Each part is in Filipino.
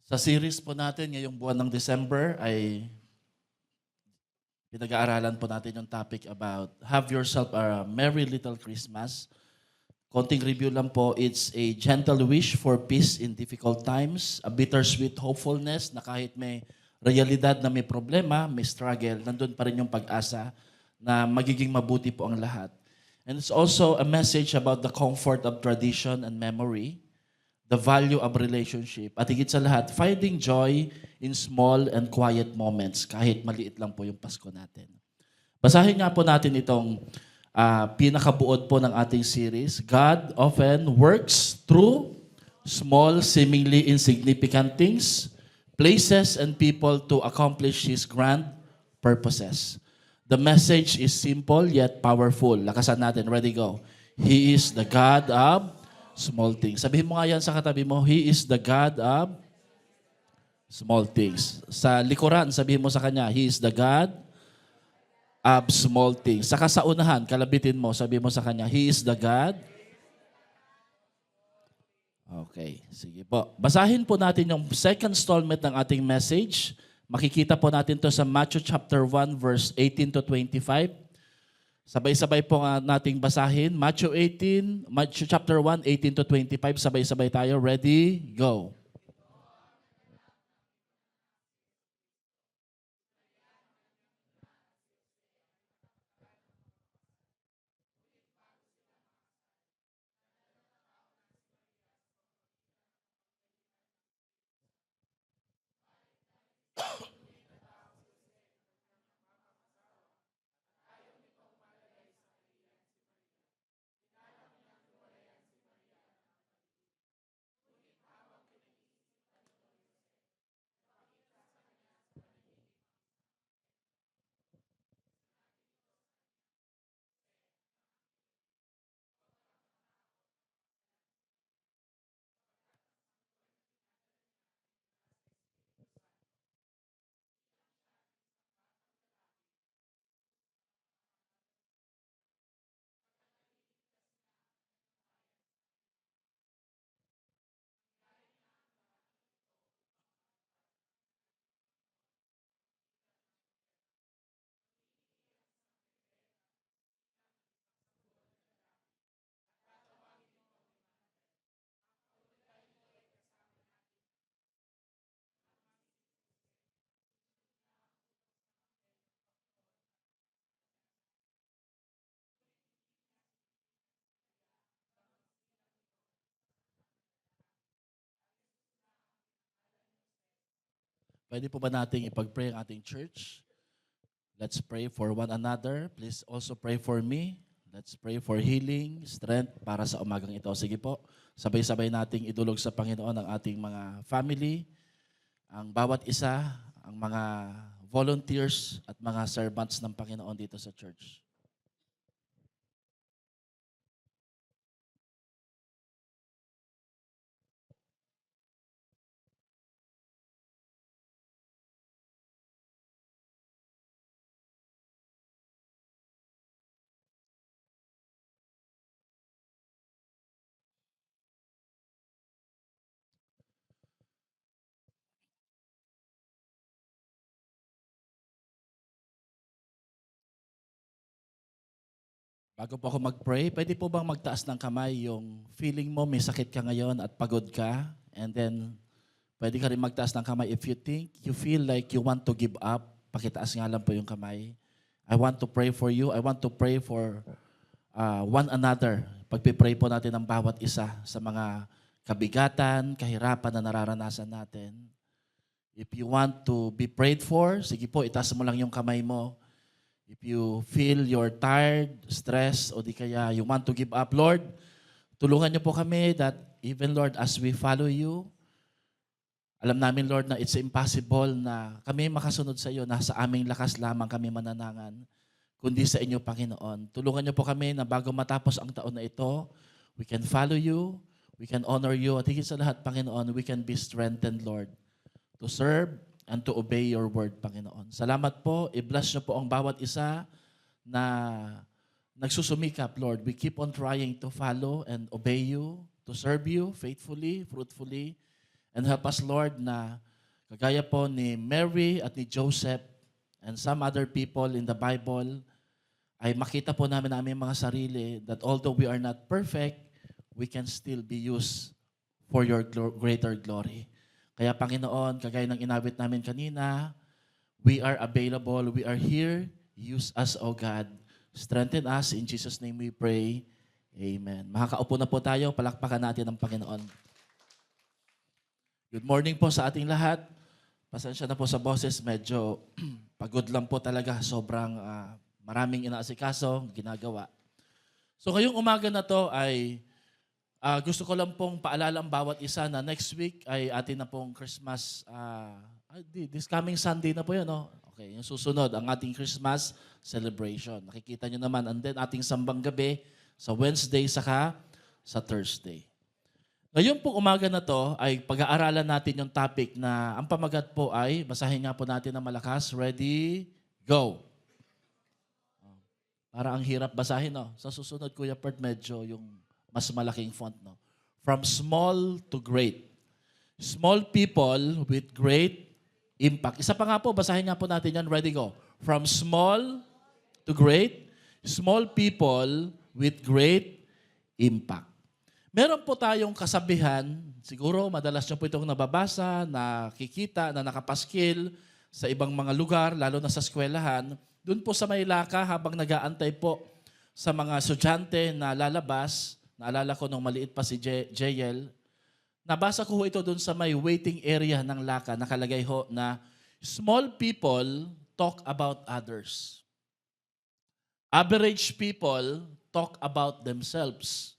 Sa series po natin ngayong buwan ng December ay pinag-aaralan po natin yung topic about have yourself a merry little Christmas. Konting review lang po, it's a gentle wish for peace in difficult times, a bittersweet hopefulness na kahit may realidad na may problema, may struggle, nandun pa rin yung pag-asa na magiging mabuti po ang lahat. And it's also a message about the comfort of tradition and memory, the value of relationship, at higit sa lahat, finding joy in small and quiet moments, kahit maliit lang po yung Pasko natin. Basahin nga po natin itong pinakabuod po ng ating series. God often works through small, seemingly insignificant things, places, and people to accomplish His grand purposes. The message is simple yet powerful. Lakasan natin. Ready, go. He is the God of small things. Sabihin mo nga yan sa katabi mo, He is the God of small things. Sa likuran, sabihin mo sa Kanya, He is the God of small things. Saka sa unahan, kalabitin mo, sabihin mo sa Kanya, He is the God. Okay, sige po. Basahin po natin yung second installment ng ating message. Makikita po natin to sa Matthew chapter 1 verse 18 to 25. Sabay-sabay po nga nating basahin. Matthew chapter 1, 18 to 25. Sabay-sabay tayo. Ready? Go. Pwede po ba nating ipag-pray ang ating church? Let's pray for one another. Please also pray for me. Let's pray for healing, strength para sa umagang ito. Sige po, sabay-sabay nating idulog sa Panginoon ang ating mga family, ang bawat isa, ang mga volunteers at mga servants ng Panginoon dito sa church. Bago po ako mag-pray, pwede po bang magtaas ng kamay yung feeling mo may sakit ka ngayon at pagod ka? And then, pwede ka rin magtaas ng kamay if you feel like you want to give up. Pakitaas nga lang po yung kamay. I want to pray for you. I want to pray for one another. Pagpipray po natin ng bawat isa sa mga kabigatan, kahirapan na nararanasan natin. If you want to be prayed for, sige po, itaas mo lang yung kamay mo. If you feel you're tired, stressed, o di kaya you want to give up, Lord, tulungan niyo po kami that even, Lord, as we follow you, alam namin, Lord, na it's impossible na kami makasunod sa iyo, na sa aming lakas lamang kami mananangan, kundi sa inyo, Panginoon. Tulungan niyo po kami na bago matapos ang taon na ito, we can follow you, we can honor you, at higit sa lahat, Panginoon, we can be strengthened, Lord, to serve and to obey your word, Panginoon. Salamat po. I-bless niyo po ang bawat isa na nagsusumikap, Lord. We keep on trying to follow and obey you, to serve you faithfully, fruitfully, And help us, Lord, na kagaya po ni Mary at ni Joseph and some other people in the Bible, ay makita po namin na aming mga sarili that although we are not perfect, we can still be used for your greater glory. Kaya Panginoon, kagaya ng inawit namin kanina, we are available, we are here, use us, O God. Strengthen us, in Jesus' name we pray. Amen. Makakaupo na po tayo, palakpakan natin ang Panginoon. Good morning po sa ating lahat. Pasensya na po sa boses, medyo pagod lang po talaga, sobrang maraming inaasikaso, ginagawa. So ngayong umaga na to ay gusto ko lang pong paalala ang bawat isa na next week ay atin na pong Christmas, this coming Sunday na po yun, no? Okay, yung susunod, ang ating Christmas celebration. Nakikita nyo naman, and then ating sambang gabi sa Wednesday saka sa Thursday. Ngayon pong umaga na to ay pag-aaralan natin yung topic na ang pamagat po ay, basahin nga po natin ng malakas, ready, go. Para ang hirap basahin, no? Sa susunod, Kuya Pert, medyo yung mas malaking font, no? From small to great. Small people with great impact. Isa pa nga po, basahin nga po natin yan. Ready, go. From small to great. Small people with great impact. Meron po tayong kasabihan, siguro madalas nyo po itong nababasa, nakikita, na nakapaskil sa ibang mga lugar, lalo na sa eskwelahan. Doon po sa Maylaka, habang nag-aantay po sa mga estudyante na lalabas, naalala ko nung maliit pa si JL, nabasa ko ito doon sa may waiting area ng Laka, nakalagay ho na small people talk about others. Average people talk about themselves.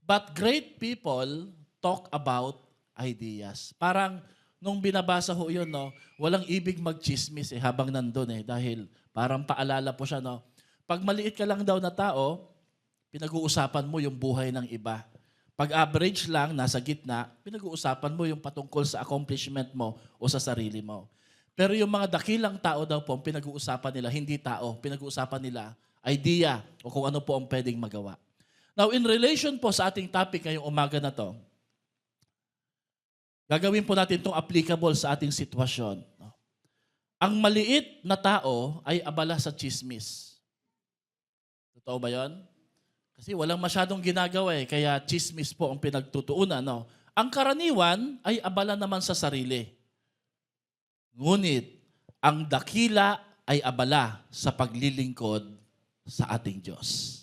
But great people talk about ideas. Parang nung binabasa ho yun, no, walang ibig magchismis habang nandun dahil parang paalala po siya, no. Pag maliit ka lang daw na tao, pinag-uusapan mo yung buhay ng iba. Pag average lang, nasa gitna, pinag-uusapan mo yung patungkol sa accomplishment mo o sa sarili mo. Pero yung mga dakilang tao daw po, pinag-uusapan nila, hindi tao, pinag-uusapan nila idea o kung ano po ang pwedeng magawa. Now, in relation po sa ating topic ngayong umaga na to, gagawin po natin itong applicable sa ating sitwasyon. Ang maliit na tao ay abala sa chismis. Totoo ba yun? Kasi walang masyadong ginagawa kaya chismis po ang pinagtutuunan. No? Ang karaniwan ay abala naman sa sarili. Ngunit, ang dakila ay abala sa paglilingkod sa ating Diyos.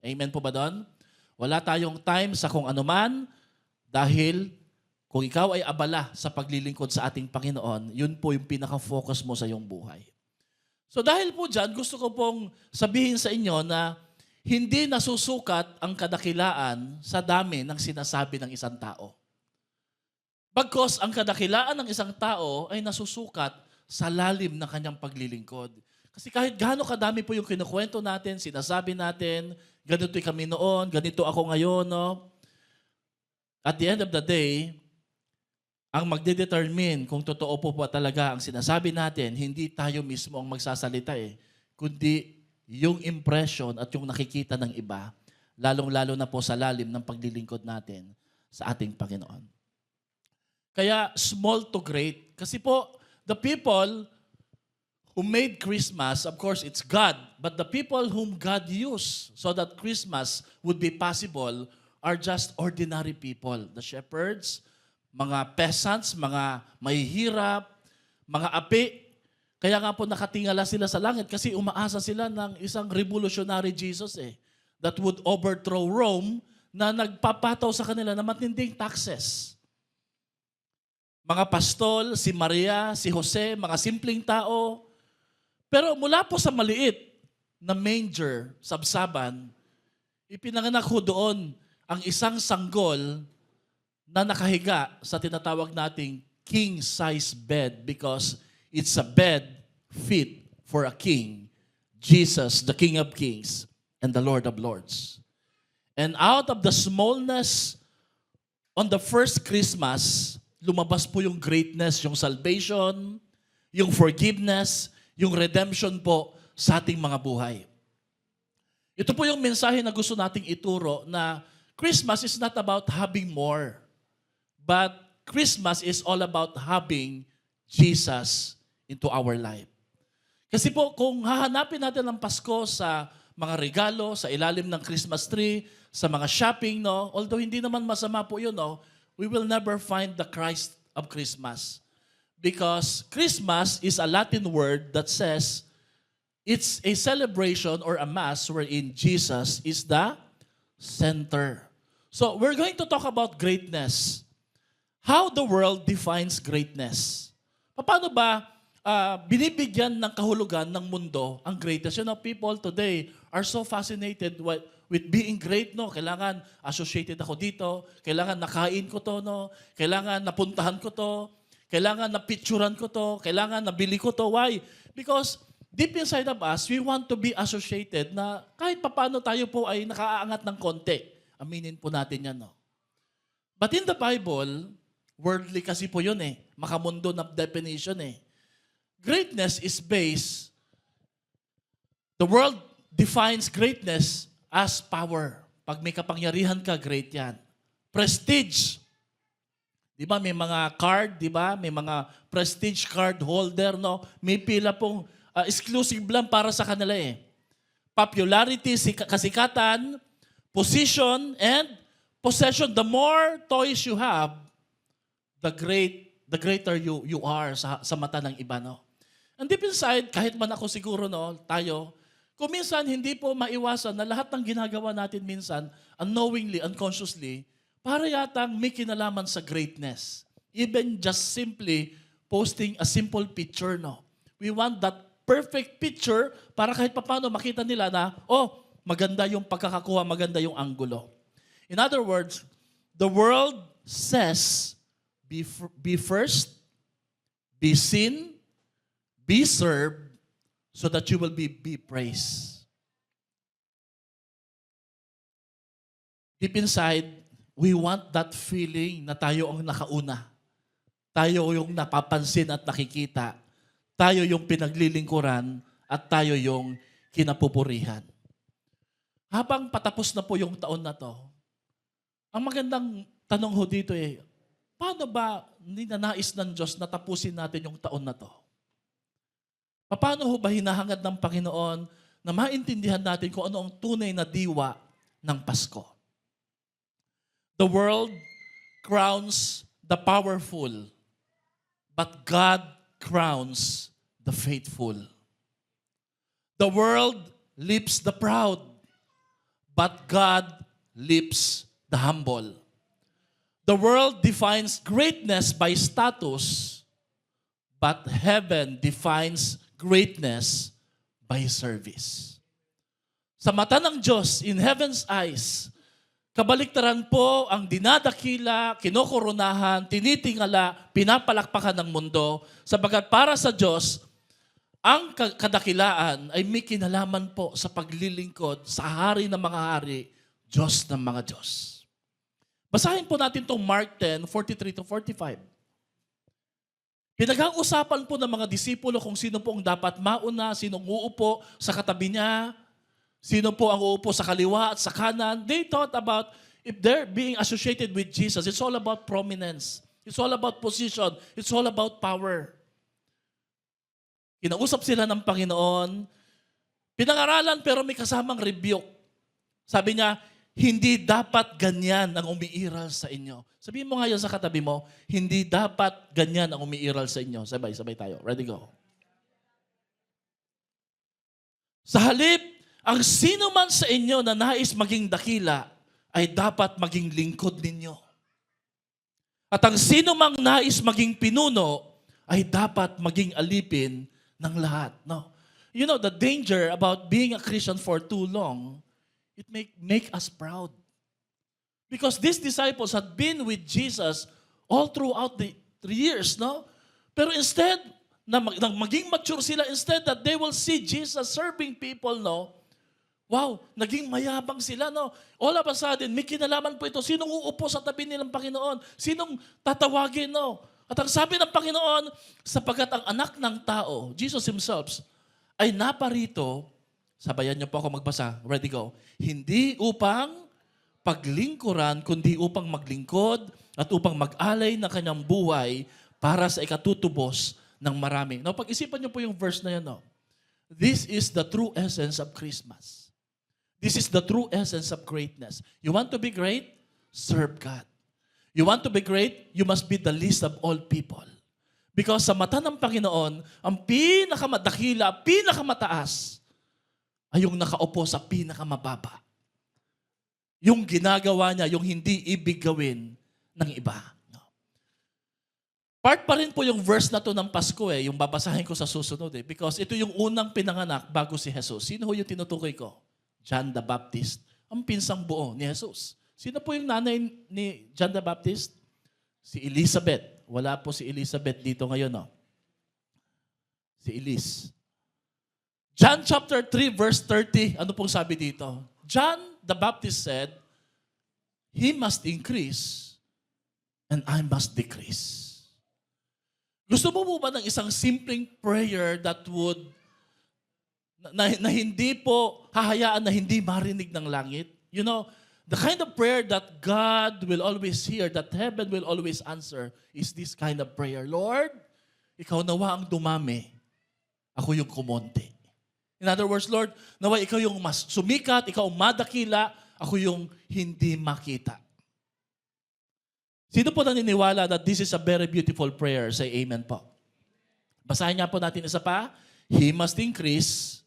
Amen po ba doon? Wala tayong time sa kung anuman dahil kung ikaw ay abala sa paglilingkod sa ating Panginoon, yun po yung pinaka-focus mo sa iyong buhay. So dahil po dyan, gusto ko pong sabihin sa inyo na hindi nasusukat ang kadakilaan sa dami ng sinasabi ng isang tao. Bagkus ang kadakilaan ng isang tao ay nasusukat sa lalim ng kanyang paglilingkod. Kasi kahit gaano kadami po yung kinukwento natin, sinasabi natin, ganito kami noon, ganito ako ngayon, no? At the end of the day, ang magdedetermine kung totoo po ba talaga ang sinasabi natin, hindi tayo mismo ang magsasalita kundi yung impression at yung nakikita ng iba, lalong-lalo na po sa lalim ng paglilingkod natin sa ating Panginoon. Kaya small to great. Kasi po, the people who made Christmas, of course, it's God. But the people whom God used so that Christmas would be possible are just ordinary people. The shepherds, mga peasants, mga mahihirap, mga api. Kaya nga po nakatingala sila sa langit kasi umaasa sila ng isang revolutionary Jesus that would overthrow Rome na nagpapataw sa kanila na matinding taxes. Mga pastol, si Maria, si Jose, mga simpleng tao. Pero mula po sa maliit na manger, sabsaban, ipinanganak ho doon ang isang sanggol na nakahiga sa tinatawag nating king-size bed because it's a bed fit for a king, Jesus, the King of Kings and the Lord of Lords. And out of the smallness on the first Christmas, lumabas po yung greatness, yung salvation, yung forgiveness, yung redemption po sa ating mga buhay. Ito po yung mensahe na gusto nating ituro na Christmas is not about having more, but Christmas is all about having Jesus into our life. Kasi po, kung hahanapin natin ang Pasko sa mga regalo, sa ilalim ng Christmas tree, sa mga shopping, no, although hindi naman masama po yun, no, we will never find the Christ of Christmas. Because Christmas is a Latin word that says it's a celebration or a mass wherein Jesus is the center. So we're going to talk about greatness. How the world defines greatness. Paano ba binibigyan ng kahulugan ng mundo ang greatness? You know, people today are so fascinated with being great, no? Kailangan associated ako dito, kailangan nakain ko to, no? Kailangan napuntahan ko to, kailangan napicturan ko to, kailangan nabili ko to. Why? Because deep inside of us, we want to be associated na kahit papano tayo po ay nakaaangat ng konti. Aminin po natin yan, no? But in the Bible, worldly kasi po yun eh. Makamundo na definition eh. Greatness is based, the world defines greatness as power. Pag may kapangyarihan ka, great yan. Prestige. Di ba? May mga card, di ba? May mga prestige card holder, no? May pila pong exclusive lang para sa kanila eh. Popularity, kasikatan, position, and possession. The more toys you have, the greater you are sa mata ng iba, no? And deep inside, kahit man ako siguro, no, tayo, kung minsan hindi po maiwasan na lahat ng ginagawa natin minsan, unknowingly, unconsciously, para yatang may kinalaman sa greatness. Even just simply posting a simple picture, no? We want that perfect picture para kahit papano makita nila na, oh, maganda yung pagkakakuha, maganda yung anggulo. In other words, the world says, be first, be seen, be served, so that you will be praised. Deep inside, we want that feeling na tayo ang nakauna. Tayo yung napapansin at nakikita. Tayo yung pinaglilingkuran at tayo yung kinapupurihan. Habang patapos na po yung taon na to, ang magandang tanong ho dito eh, paano ba ninanais ng Diyos na tapusin natin yung taon na to? Paano ho ba hinahangad ng Panginoon na maintindihan natin kung ano ang tunay na diwa ng Pasko? The world crowns the powerful, but God crowns the faithful. The world lifts the proud, but God lifts the humble. The world defines greatness by status, but heaven defines greatness by service. Sa mata ng Diyos, in heaven's eyes, kabaliktaran po ang dinadakila, kinokoronahan, tinitingala, pinapalakpakan ng mundo, sapagat para sa Diyos, ang kadakilaan ay may kinalaman po sa paglilingkod sa hari ng mga hari, Diyos ng mga Diyos. Basahin po natin itong Mark 10:43-45. Pinag-uusapan po ng mga disipulo kung sino po ang dapat mauna, sinong uupo sa katabi niya, sino po ang uupo sa kaliwa at sa kanan. They thought about if they're being associated with Jesus, it's all about prominence. It's all about position. It's all about power. Kinausap sila ng Panginoon, pinag-aralan pero may kasamang rebuke. Sabi niya, hindi dapat ganyan ang umiiral sa inyo. Sabihin mo nga yan sa katabi mo, hindi dapat ganyan ang umiiral sa inyo. Sabay tayo. Ready, go. Sa halip, ang sino man sa inyo na nais maging dakila ay dapat maging lingkod ninyo. At ang sino mang nais maging pinuno ay dapat maging alipin ng lahat. No? You know, the danger about being a Christian for too long, it make us proud. Because these disciples had been with Jesus all throughout the 3 years, no? Pero instead, na maging mature sila, instead that they will see Jesus serving people, no? Wow, naging mayabang sila, no? All of a sudden, may kinalaman po ito. Sinong uupo sa tabi nilang Panginoon? Sinong tatawagin, no? At ang sabi ng Panginoon, sapagkat ang anak ng tao, Jesus Himself, ay naparito, sabayan niyo po ako magbasa, ready, go, hindi upang paglingkuran, kundi upang maglingkod at upang mag-alay ng kanyang buhay para sa ikatutubos ng marami. Now, pag-isipan niyo po yung verse na yan. No? This is the true essence of Christmas. This is the true essence of greatness. You want to be great? Serve God. You want to be great? You must be the least of all people. Because sa mata ng Panginoon, ang pinakamadakila, pinakamataas, ay yung nakaupo sa pinakamababa. Yung ginagawa niya, yung hindi ibig gawin ng iba. Part pa rin po yung verse na to ng Pasko yung babasahin ko sa susunod because ito yung unang pinanganak bago si Jesus. Sino ho yung tinutukoy ko? John the Baptist, ang pinsang buo ni Jesus. Sino po yung nanay ni John the Baptist? Si Elizabeth. Wala po si Elizabeth dito ngayon. No? Si Elis. John chapter 3 verse 30, ano pong sabi dito? John the Baptist said, He must increase and I must decrease. Gusto mo ba ng isang simpleng prayer that would, na hindi po hahayaan na hindi marinig ng langit? You know, the kind of prayer that God will always hear, that heaven will always answer, is this kind of prayer. Lord, ikaw nawa ang dumami, ako yung kumonti. In other words, Lord, nawa ikaw yung mas sumikat, ikaw ang madakila, ako yung hindi makita. Sino po naniniwala that this is a very beautiful prayer? Say amen po. Basahin nga po natin isa pa. He must increase,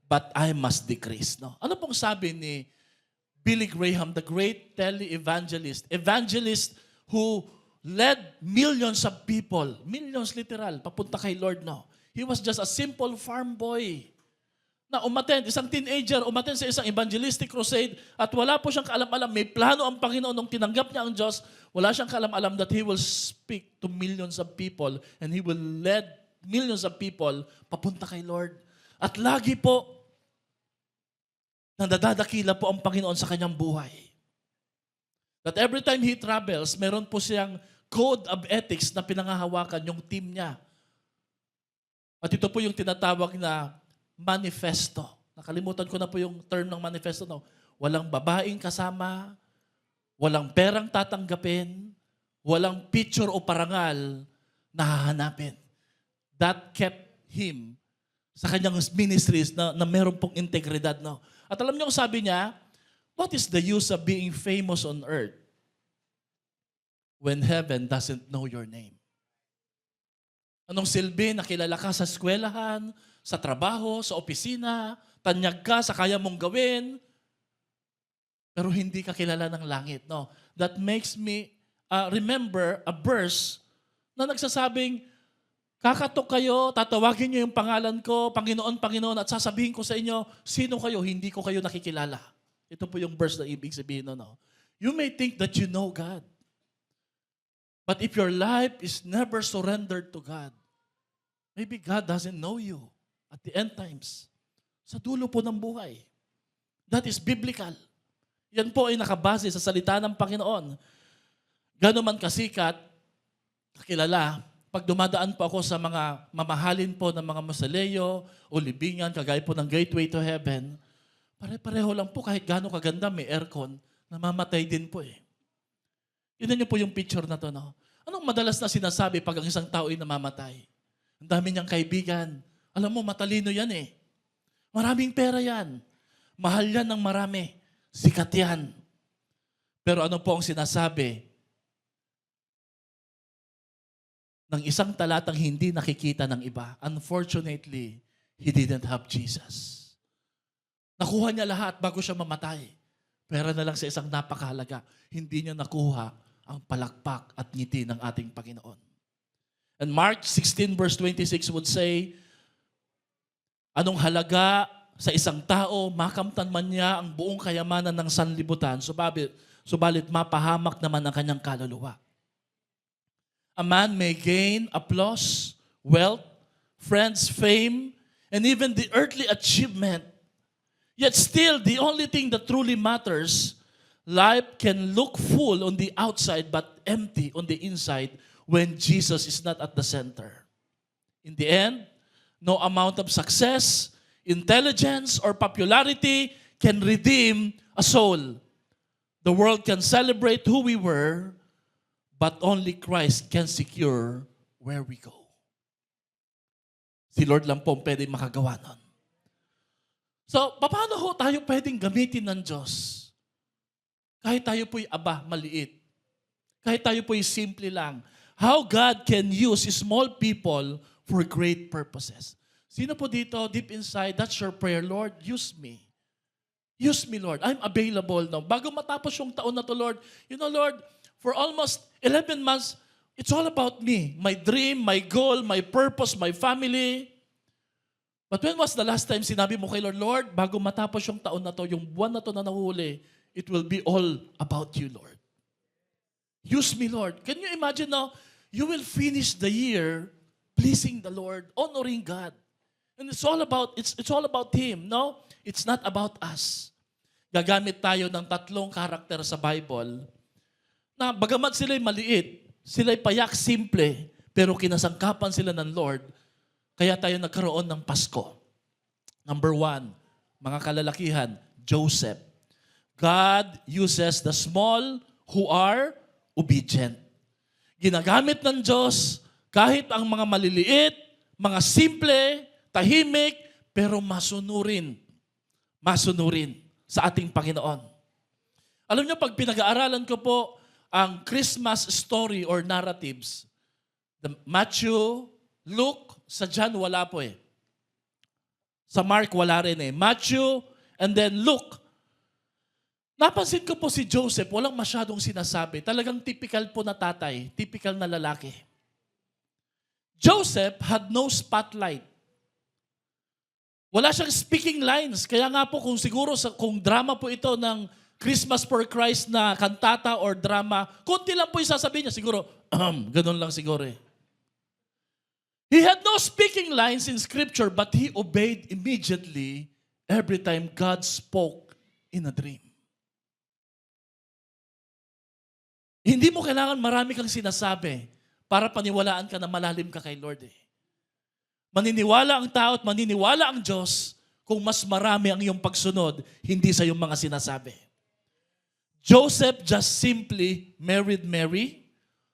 but I must decrease. No? Ano pong sabi ni Billy Graham, the great tele-evangelist, evangelist who led millions of people, millions literal, papunta kay Lord, no? He was just a simple farm boy na umattend, isang teenager, umattend sa isang evangelistic crusade at wala po siyang kaalam-alam. May plano ang Panginoon nung tinanggap niya ang Diyos. Wala siyang kaalam-alam that He will speak to millions of people and He will lead millions of people papunta kay Lord. At lagi po, nadadakila po ang Panginoon sa kanyang buhay. That every time He travels, meron po siyang code of ethics na pinangahawakan yung team niya. At ito po yung tinatawag na manifesto. Nakalimutan ko na po yung term ng manifesto. No? Walang babaeng kasama, walang perang tatanggapin, walang picture o parangal na hahanapin. That kept him sa kanyang ministries na meron pong integridad. No? At alam niyo kung sabi niya, what is the use of being famous on earth when heaven doesn't know your name? Anong silbi na kilala ka sa eskwelahan, sa trabaho, sa opisina, tanyag ka sa kaya mong gawin, pero hindi ka kilala ng langit. No? That makes me remember a verse na nagsasabing, kakatok kayo, tatawagin niyo yung pangalan ko, Panginoon, Panginoon, at sasabihin ko sa inyo, sino kayo, hindi ko kayo nakikilala. Ito po yung verse na ibig sabihin. No? You may think that you know God. But if your life is never surrendered to God, maybe God doesn't know you at the end times. Sa dulo po ng buhay. That is biblical. Yan po ay nakabase sa salita ng Panginoon. Gano'n man kasikat, kakilala, pag dumadaan po ako sa mga mamahalin po ng mga mausoleo o libingan, kagaya po ng Gateway to Heaven, pare-pareho lang po kahit gano'n kaganda, may aircon, namamatay din po eh. Yun niyo po yung picture na to, no? Anong madalas na sinasabi pag ang isang tao ay namamatay? Ang dami niyang kaibigan. Alam mo, matalino yan eh. Maraming pera yan. Mahal yan ng marami. Sikat yan. Pero ano po ang sinasabi ng isang talatang hindi nakikita ng iba? Unfortunately, he didn't have Jesus. Nakuha niya lahat bago siya mamatay. Pera na lang sa isang napakahalaga. Hindi niya nakuha ang palakpak at ngiti ng ating Panginoon. And Mark 16 verse 26 would say, anong halaga sa isang tao, makamtan man niya ang buong kayamanan ng sanlibutan, subalit mapahamak naman ang kanyang kaluluwa. A man may gain applause, wealth, friends, fame, and even the earthly achievement. Yet still, the only thing that truly matters, life can look full on the outside but empty on the inside when Jesus is not at the center. In the end, no amount of success, intelligence, or popularity can redeem a soul. The world can celebrate who we were, but only Christ can secure where we go. Si Lord lang po pwede makagawa nun. So, paano ho tayo pwedeng gamitin ng Diyos? Kahit tayo po'y maliit. Kahit tayo po'y simple lang. How God can use small people for great purposes. Sino po dito, deep inside, that's your prayer, Lord, use me. Use me, Lord. I'm available now. Bago matapos yung taon na to, Lord, you know, Lord, for almost 11 months, it's all about me. My dream, my goal, my purpose, my family. But when was the last time sinabi mo kay Lord, Lord, bago matapos yung taon na to, yung buwan na to na nahuli, it will be all about you, Lord. Use me, Lord. Can you imagine now, you will finish the year pleasing the Lord, honoring God. And it's all about Him, no? It's not about us. Gagamit tayo ng 3 karakter sa Bible na bagamat sila'y maliit, sila'y payak, simple, pero kinasangkapan sila ng Lord. Kaya tayo nagkaroon ng Pasko. Number 1, mga kalalakihan, Joseph. God uses the small who are obedient. Ginagamit ng Diyos kahit ang mga maliliit, mga simple, tahimik, pero masunurin sa ating Panginoon. Alam niyo, pag pinag-aaralan ko po ang Christmas story or narratives, the Matthew, Luke, sa John wala po eh. Sa Mark wala rin eh. Matthew and then Luke. Napansin ko po si Joseph, walang masyadong sinasabi. Talagang typical po na tatay, typical na lalaki. Joseph had no spotlight. Wala siyang speaking lines. Kaya nga po kung siguro kung drama po ito ng Christmas for Christ na kantata or drama, konti lang po yung sasabihin niya. Siguro, ganun lang siguro eh. He had no speaking lines in Scripture, but he obeyed immediately every time God spoke in a dream. Hindi mo kailangan marami kang sinasabi para paniwalaan ka na malalim ka kay Lord eh. Maniniwala ang tao at maniniwala ang Diyos kung mas marami ang iyong pagsunod, hindi sa iyong mga sinasabi. Joseph just simply married Mary.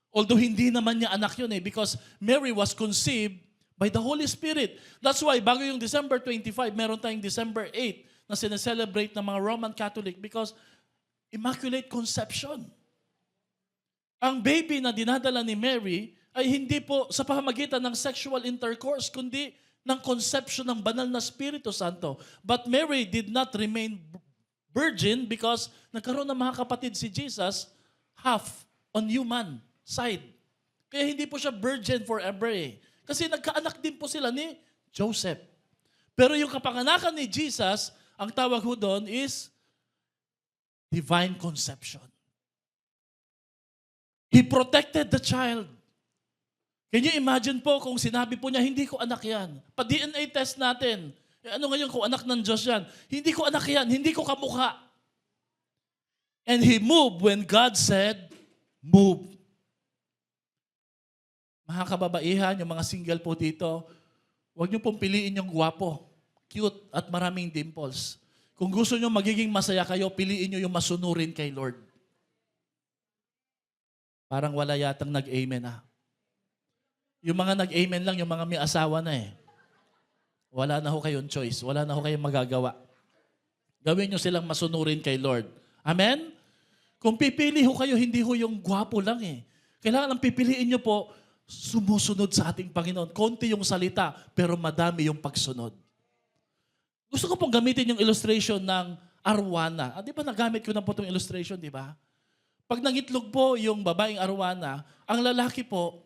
Although hindi naman niya anak yun eh, because Mary was conceived by the Holy Spirit. That's why, bago yung December 25, meron tayong December 8 na sineselebrate ng mga Roman Catholic because Immaculate Conception. Ang baby na dinadala ni Mary ay hindi po sa pamamagitan ng sexual intercourse, kundi ng conception ng banal na Espiritu Santo. But Mary did not remain virgin because nagkaroon ng mga kapatid si Jesus half on human side. Kaya hindi po siya virgin forever eh. Kasi nagkaanak din po sila ni Joseph. Pero yung kapanganakan ni Jesus, ang tawag ho doon is divine conception. He protected the child. Can you imagine po kung sinabi po niya, hindi ko anak yan. Pa-DNA test natin. Ano ngayon kung anak ng Diyos yan? Hindi ko anak yan, hindi ko kamukha. And he moved when God said, move. Mga kababaihan, yung mga single po dito, huwag niyo pong piliin yung gwapo, cute, at maraming dimples. Kung gusto niyo magiging masaya kayo, piliin niyo yung masunurin kay Lord. Parang wala yatang nag-amen ah. Yung mga nag-amen lang, yung mga may asawa na eh. Wala na ho kayong choice. Wala na ho kayong magagawa. Gawin niyo silang masunurin kay Lord. Amen? Kung pipili ho kayo, hindi ho yung gwapo lang eh. Kailangan ang pipiliin niyo po, sumusunod sa ating Panginoon. Konti yung salita, pero madami yung pagsunod. Gusto ko pong gamitin yung illustration ng arwana. Di ba nagamit ko na po itong illustration, di ba? Pag nangitlog po yung babaeng arwana, ang lalaki po,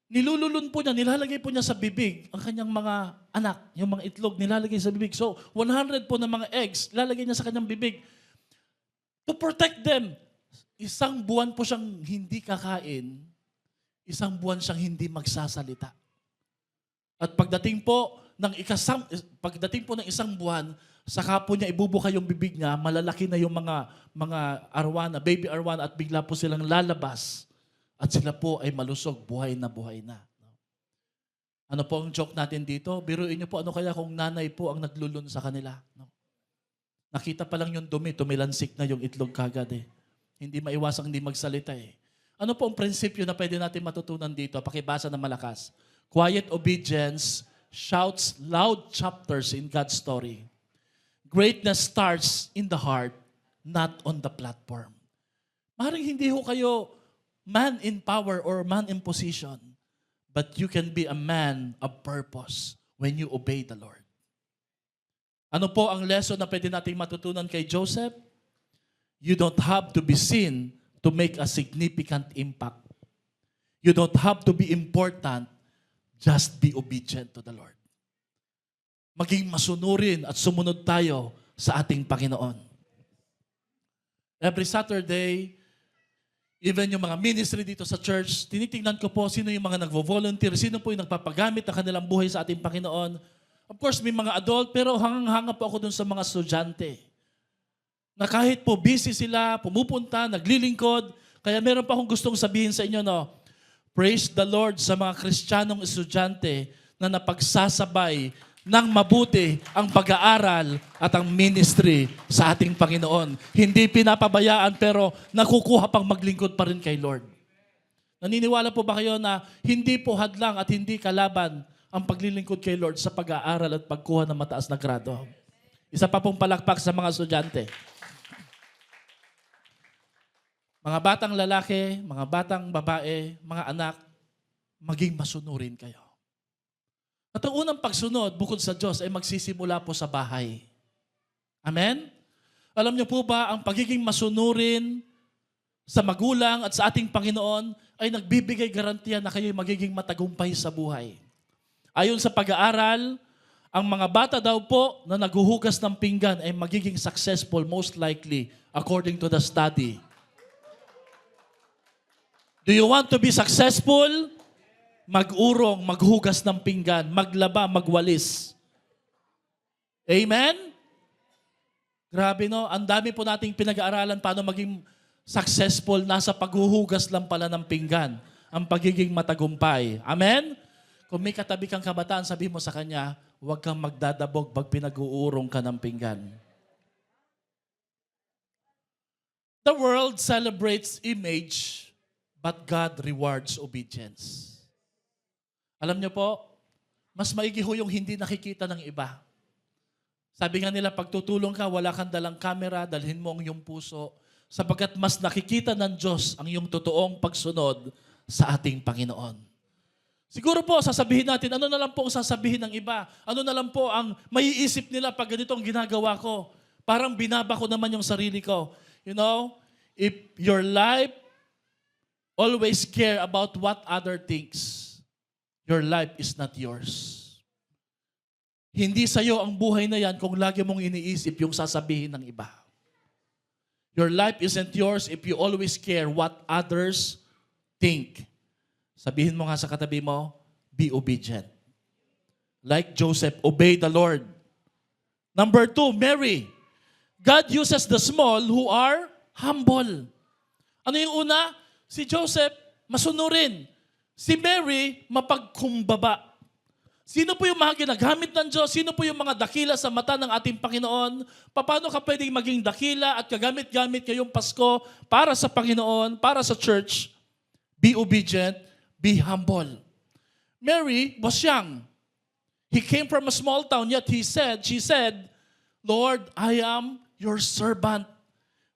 nilululun po niya, nilalagay po niya sa bibig ang kanyang mga anak, yung mga itlog nilalagay sa bibig. So, 100 po ng mga eggs, lalagay niya sa kanyang bibig. To protect them, 1 buwan po siyang hindi kakain, 1 buwan siyang hindi magsasalita. At pagdating po ng 1 buwan, saka po niya ibubuka yung bibig niya, malalaki na yung mga arwana, baby arwana, at bigla po silang lalabas. At sila po ay malusog, buhay na buhay na. Ano po ang joke natin dito? Biruin niyo po, ano kaya kung nanay po ang naglulun sa kanila? No? Nakita pa lang yung dumi, tumilansik na yung itlog kagad eh. Hindi maiwasang hindi magsalita eh. Ano po ang prinsipyo na pwede natin matutunan dito? Pakibasa ng malakas. Quiet obedience shouts loud chapters in God's story. Greatness starts in the heart, not on the platform. Maring hindi ho kayo man in power or man in position, but you can be a man of purpose when you obey the Lord. Ano po ang lesson na pwede nating matutunan kay Joseph? You don't have to be seen to make a significant impact. You don't have to be important, just be obedient to the Lord. Maging masunurin at sumunod tayo sa ating Panginoon. Every Saturday, even yung mga ministry dito sa church, tinitingnan ko po sino yung mga nagvo-volunteer, sino po yung nagpapagamit ng kanilang buhay sa ating Panginoon. Of course, may mga adult, pero hangang-hanga po ako dun sa mga estudyante. Na kahit po busy sila, pumupunta, naglilingkod, kaya meron pa akong gustong sabihin sa inyo, no? Praise the Lord sa mga Kristiyanong estudyante na napagsasabay ng mabuti ang pag-aaral at ang ministry sa ating Panginoon. Hindi pinapabayaan pero nakukuha pang maglingkod pa rin kay Lord. Naniniwala po ba kayo na hindi po hadlang at hindi kalaban ang paglilingkod kay Lord sa pag-aaral at pagkuha ng mataas na grado? Isa pa pong palakpak sa mga estudyante. Mga batang lalaki, mga batang babae, mga anak, maging masunurin kayo. At ang unang pagsunod, bukod sa Diyos, ay magsisimula po sa bahay. Amen? Alam niyo po ba, ang pagiging masunurin sa magulang at sa ating Panginoon ay nagbibigay garantiya na kayo'y magiging matagumpay sa buhay. Ayon sa pag-aaral, ang mga bata daw po na naghuhugas ng pinggan ay magiging successful most likely according to the study. Do you want to be successful? Mag-urong, maghugas ng pinggan, maglaba, magwalis. Amen? Grabe no, ang dami po nating pinag-aaralan paano maging successful, nasa paghuhugas lang pala ng pinggan, ang pagiging matagumpay. Amen? Kung may katabi kang kabataan, sabi mo sa kanya, huwag kang magdadabog pag pinag-uurong ka ng pinggan. The world celebrates image, but God rewards obedience. Alam niyo po, mas maigi ho yung hindi nakikita ng iba. Sabi nga nila, pag tutulong ka, wala kang dalang camera, dalhin mo ang iyong puso, sapagkat mas nakikita ng Diyos ang iyong totoong pagsunod sa ating Panginoon. Siguro po, sasabihin natin, ano na lang po ang sasabihin ng iba? Ano na lang po ang maiisip nila pag ganito ang ginagawa ko? Parang binaba ko naman yung sarili ko. You know, if your life always care about what other thinks, your life is not yours. Hindi sa'yo ang buhay na yan kung lagi mong iniisip yung sasabihin ng iba. Your life isn't yours if you always care what others think. Sabihin mo nga sa katabi mo, be obedient. Like Joseph, obey the Lord. Number 2, Mary. God uses the small who are humble. Ano yung una? Si Joseph, masunurin. Si Mary, mapagkumbaba. Sino po yung mga ginagamit ng Diyos? Sino po yung mga dakila sa mata ng ating Panginoon? Paano ka pwedeng maging dakila at kagamit-gamit ngayong Pasko para sa Panginoon, para sa church? Be obedient, be humble. Mary was young. He came from a small town, yet she said, Lord, I am your servant.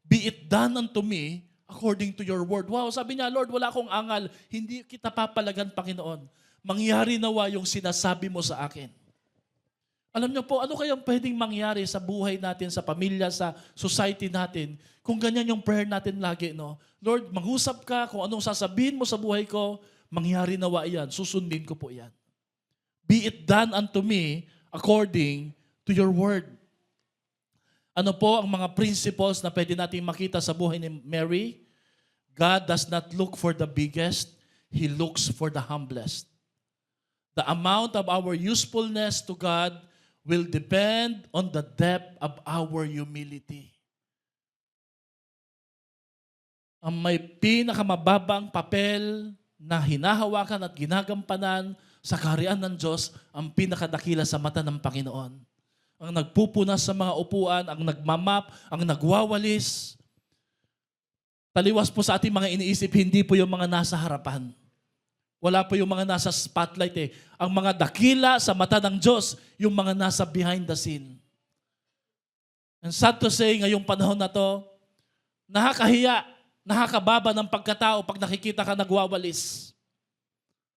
Be it done unto me according to your word. Wow, sabi niya, Lord, wala akong angal. Hindi kita papalagan, Panginoon. Mangyari nawa yung sinasabi mo sa akin. Alam niyo po, ano kayang pwedeng mangyari sa buhay natin, sa pamilya, sa society natin, kung ganyan yung prayer natin lagi, no? Lord, mangusap ka kung anong sasabihin mo sa buhay ko, mangyari nawa iyan, susundin ko po iyan. Be it done unto me according to your word. Ano po ang mga principles na pwede natin makita sa buhay ni Mary? God does not look for the biggest, He looks for the humblest. The amount of our usefulness to God will depend on the depth of our humility. Ang may pinakamababang papel na hinahawakan at ginagampanan sa kaharian ng Diyos, ang pinakadakila sa mata ng Panginoon. Ang nagpupunas sa mga upuan, ang nagmamap, ang nagwawalis. Taliwas po sa ating mga iniisip, hindi po yung mga nasa harapan. Wala po yung mga nasa spotlight eh. Ang mga dakila sa mata ng Diyos, yung mga nasa behind the scene. And sad to say, ngayong panahon na to, nakakahiya, nakakababa ng pagkatao pag nakikita ka nagwawalis.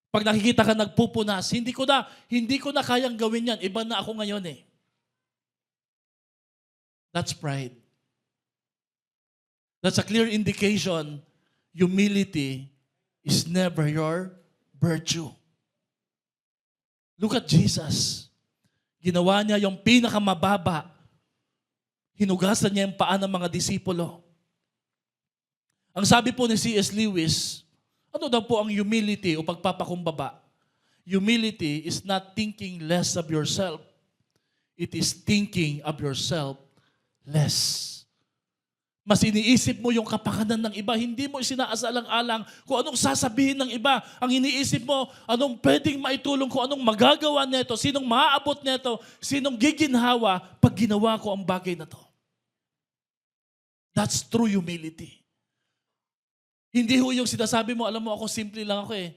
Pag nakikita ka nagpupunas, hindi ko na kayang gawin yan. Iba na ako ngayon eh. That's pride. That's a clear indication humility is never your virtue. Look at Jesus. Ginawa niya yung pinakamababa. Hinugasan niya yung paa ng mga disipulo. Ang sabi po ni C.S. Lewis, ano daw po ang humility o pagpapakumbaba? Humility is not thinking less of yourself. It is thinking of yourself less. Mas iniisip mo yung kapakanan ng iba, hindi mo isinaasalang-alang kung anong sasabihin ng iba. Ang iniisip mo, anong pwedeng maitulong ko, anong magagawa neto, sinong maaabot neto, sinong giginhawa pag ginawa ko ang bagay na to. That's true humility. Hindi ho yung sinasabi mo, alam mo ako, simple lang ako eh.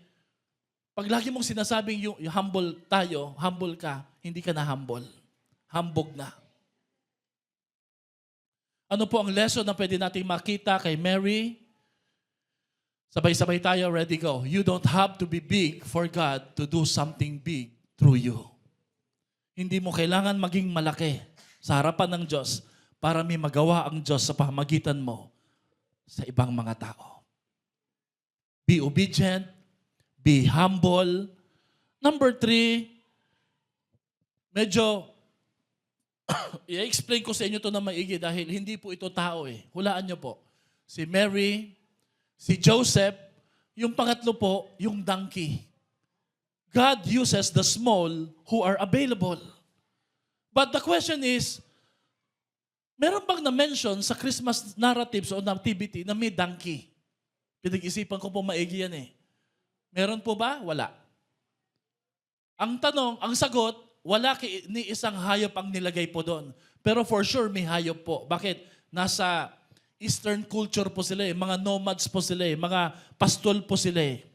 Pag lagi mong sinasabing yung humble tayo, humble ka, hindi ka na humble. Hambog na. Ano po ang lesson na pwede nating makita kay Mary? Sabay-sabay tayo, ready, go. You don't have to be big for God to do something big through you. Hindi mo kailangan maging malaki sa harapan ng Diyos para may magawa ang Diyos sa pamamagitan mo sa ibang mga tao. Be obedient, be humble. Number 3, medyo i-explain ko sa inyo to na maigi dahil hindi po ito tao eh. Hulaan nyo po. Si Mary, si Joseph, yung pangatlo po, yung donkey. God uses the small who are available. But the question is, meron bang na-mention sa Christmas narratives o nativity na may donkey? Pinag-isipan ko po maigi yan eh. Meron po ba? Wala. Ang tanong, ang sagot, wala ni isang hayop ang nilagay po doon. Pero for sure, may hayop po. Bakit? Nasa Eastern culture po sila eh. Mga nomads po sila eh. Mga pastol po sila eh.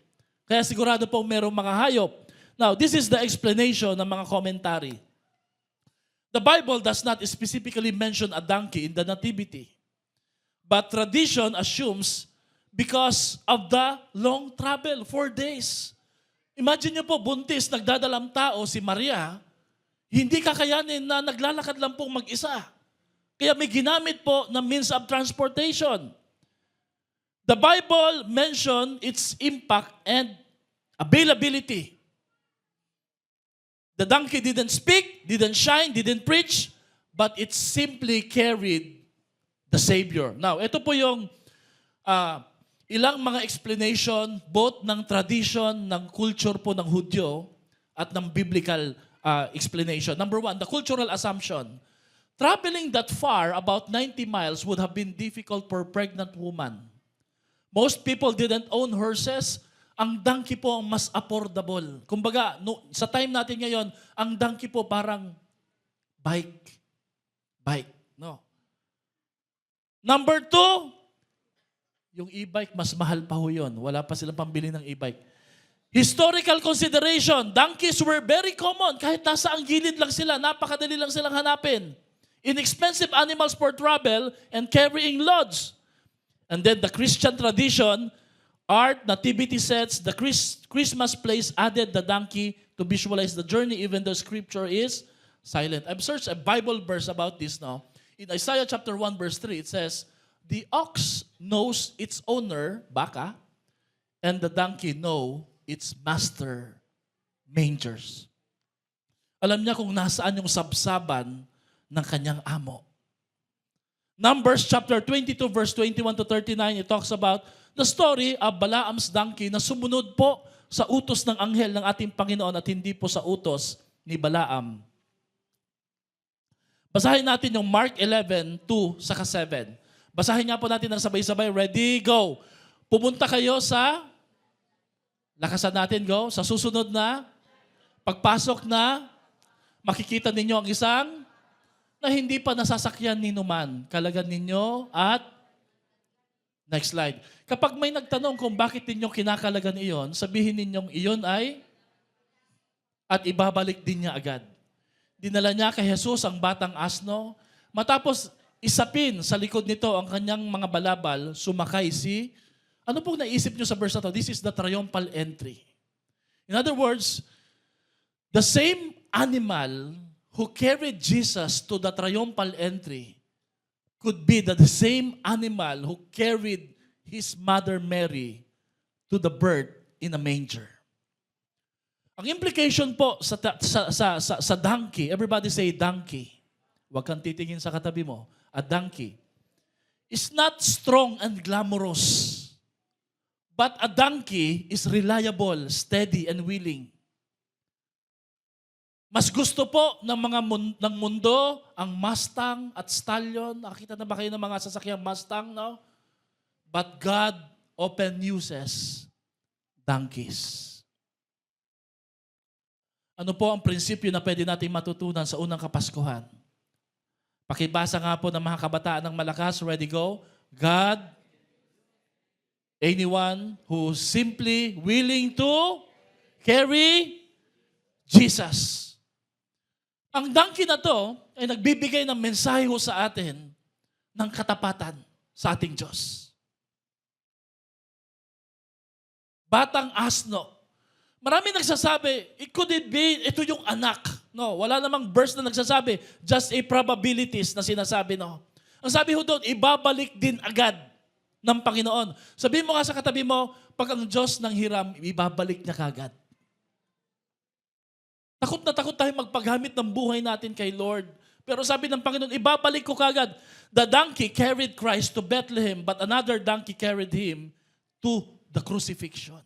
Kaya sigurado po merong mga hayop. Now, this is the explanation ng mga commentary. The Bible does not specifically mention a donkey in the nativity. But tradition assumes because of the long travel, 4 days. Imagine nyo po, buntis, nagdadalang tao si Maria, hindi kakayanin na naglalakad lang pong mag-isa. Kaya may ginamit po na means of transportation. The Bible mentioned its impact and availability. The donkey didn't speak, didn't shine, didn't preach, but it simply carried the Savior. Now, ito po yung ilang mga explanation both ng tradition, ng culture po ng Hudyo at ng biblical explanation. Number 1, the cultural assumption. Traveling that far, about 90 miles, would have been difficult for a pregnant woman. Most people didn't own horses. Ang donkey po ang mas affordable. Kumbaga, sa time natin ngayon, ang donkey po parang bike. No? Number 2, yung e-bike, mas mahal pa ho yun. Wala pa silang pambili ng e-bike. Historical consideration, donkeys were very common. Kahit nasa ang gilid lang sila, napakadali lang silang hanapin. Inexpensive animals for travel and carrying loads. And then the Christian tradition, art, nativity sets, the Christmas plays added the donkey to visualize the journey even though scripture is silent. I've searched a Bible verse about this now. In Isaiah chapter 1 verse 3, it says, the ox knows its owner, baka, and the donkey know its master, mangers. Alam niya kung nasaan yung sabsaban ng kanyang amo. Numbers chapter 22 verse 21 to 39, it talks about the story of Balaam's donkey na sumunod po sa utos ng anghel ng ating Panginoon at hindi po sa utos ni Balaam. Basahin natin yung Mark 11, 2 saka 7. Basahin nga po natin ng sabay-sabay. Ready, go. Pumunta kayo sa, lakasan natin, go. Sa susunod na, pagpasok na, makikita ninyo ang isang na hindi pa nasasakyan ni numan. Kalagan ninyo at Next slide. Kapag may nagtanong kung bakit ninyo kinakalagan iyon, sabihin ninyong iyon ay at ibabalik din niya agad. Dinala niya kay Jesus ang batang asno. Matapos isapin sa likod nito ang kanyang mga balabal, sumakay si... Ano pong naisip niyo sa verse na to? This is the triumphal entry. In other words, the same animal who carried Jesus to the triumphal entry could be the same animal who carried his mother Mary to the birth in a manger. Ang implication po sa donkey, everybody say donkey. Huwag kang titingin sa katabi mo. A donkey is not strong and glamorous. But a donkey is reliable, steady, and willing. Mas gusto po ng mundo ang Mustang at Stallion. Nakita na ba kayo ng mga sasakyang Mustang, no? But God often uses donkeys. Ano po ang prinsipyo na pwede natin matutunan sa unang Kapaskuhan? Pakibasa nga po ng mga kabataan ng malakas. Ready, go? God, anyone who simply willing to carry Jesus. Ang donkey na to ay nagbibigay ng mensahe ho sa atin ng katapatan sa ating Diyos. Batang asno. Marami nagsasabi, could it be, ito yung anak. No, wala namang verse na nagsasabi, just a probabilities na sinasabi, no. Ang sabi ho doon, ibabalik din agad ng Panginoon. Sabihin mo nga sa katabi mo, pag ang Diyos ng hiram, ibabalik niya kagad. Takot na takot tayo magpaghamit ng buhay natin kay Lord. Pero sabi ng Panginoon, ibabalik ko kagad. The donkey carried Christ to Bethlehem, but another donkey carried him to the crucifixion.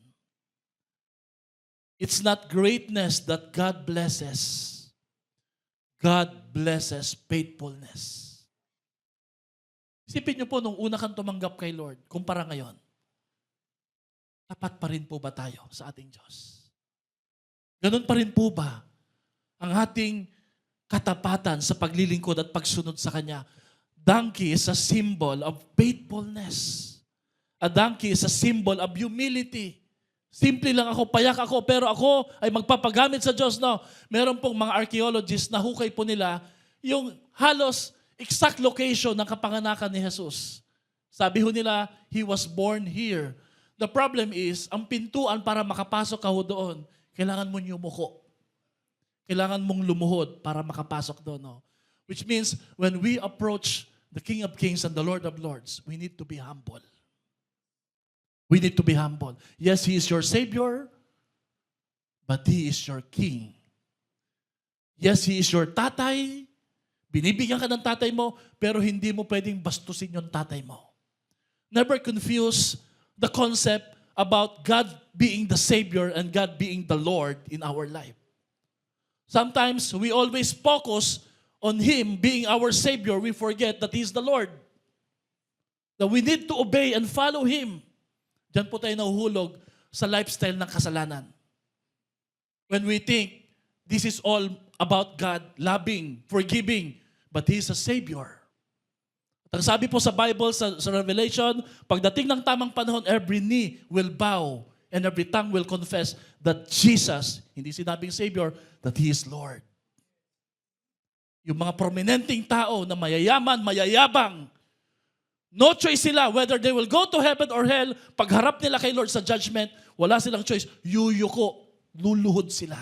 It's not greatness that God blesses. God blesses faithfulness. Isipin niyo po, nung una kang tumanggap kay Lord, kumpara ngayon, tapat pa rin po ba tayo sa ating Diyos? Ganun pa rin po ba ang ating katapatan sa paglilingkod at pagsunod sa Kanya? Donkey is a symbol of faithfulness. A donkey is a symbol of humility. Simple lang ako, payak ako, pero ako ay magpapagamit sa Diyos. No, meron pong mga archaeologists na hukay po nila yung halos exact location ng kapanganakan ni Jesus. Sabi ho nila, He was born here. The problem is, ang pintuan para makapasok ka ho doon, kailangan mong yumuko. Kailangan mong lumuhod para makapasok doon. No? Which means, when we approach the King of Kings and the Lord of Lords, we need to be humble. We need to be humble. Yes, He is your Savior, but He is your King. Yes, He is your tatay. Binibigyan ka ng tatay mo, pero hindi mo pwedeng bastusin yung tatay mo. Never confuse the concept about God being the Savior and God being the Lord in our life. Sometimes, we always focus on Him being our Savior. We forget that He is the Lord. That we need to obey and follow Him. Diyan po tayo nahuhulog sa lifestyle ng kasalanan. When we think this is all about God loving, forgiving, but He is a Savior. At ang sabi po sa Bible, sa Revelation, pagdating ng tamang panahon, every knee will bow and every tongue will confess that Jesus, hindi sinabing Savior, that He is Lord. Yung mga prominenteng tao na mayayaman, mayayabang, no choice sila whether they will go to heaven or hell. Pagharap nila kay Lord sa judgment, wala silang choice. Yuyuko, luluhod sila.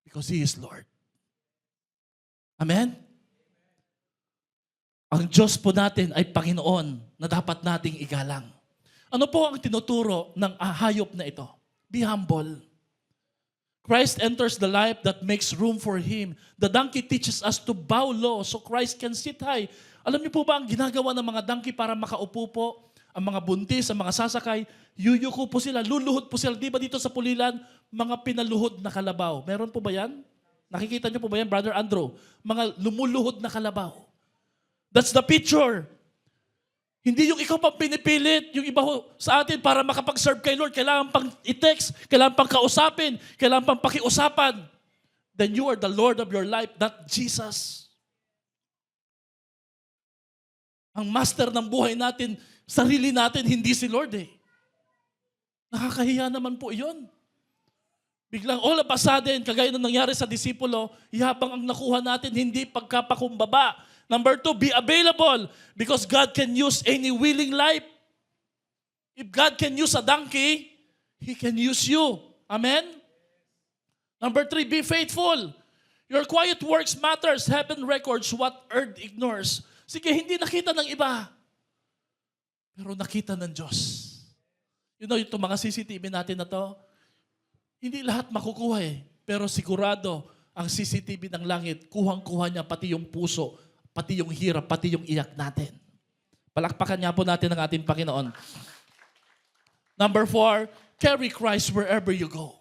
Because He is Lord. Amen? Ang Diyos po natin ay Panginoon na dapat nating igalang. Ano po ang tinuturo ng hayop na ito? Be humble. Christ enters the life that makes room for Him. The donkey teaches us to bow low so Christ can sit high. Alam niyo po ba ang ginagawa ng mga donkey para makaupo po? Ang mga buntis, ang mga sasakay, yuyuko po sila, luluhod po sila. Di ba dito sa Pulilan, mga pinaluhod na kalabaw? Meron po ba yan? Nakikita niyo po ba yan, Brother Andrew? Mga lumuluhod na kalabaw. That's the picture. Hindi yung ikaw pang pinipilit, yung iba sa atin para makapag-serve kay Lord, kailangan pang i-text, kailangan pang kausapin, kailangan pang pakiusapan. Then you are the Lord of your life, not Jesus. Ang master ng buhay natin, sarili natin, hindi si Lord eh. Nakakahiya naman po yun. Biglang all of a sudden, kagaya ng nangyari sa disipulo, yabang ang nakuha natin, hindi pagkapakumbaba. Number 2, be available because God can use any willing life. If God can use a donkey, He can use you. Amen? Number 3, be faithful. Your quiet works matters. Heaven records what earth ignores. Sige, hindi nakita ng iba. Pero nakita ng Diyos. You know, itong mga CCTV natin na to, hindi lahat makukuha eh. Pero sigurado, ang CCTV ng langit, kuhang-kuha niya pati yung puso, pati yung hirap, pati yung iyak natin. Palakpakan niya po natin ang ating Panginoon. Number 4, carry Christ wherever you go.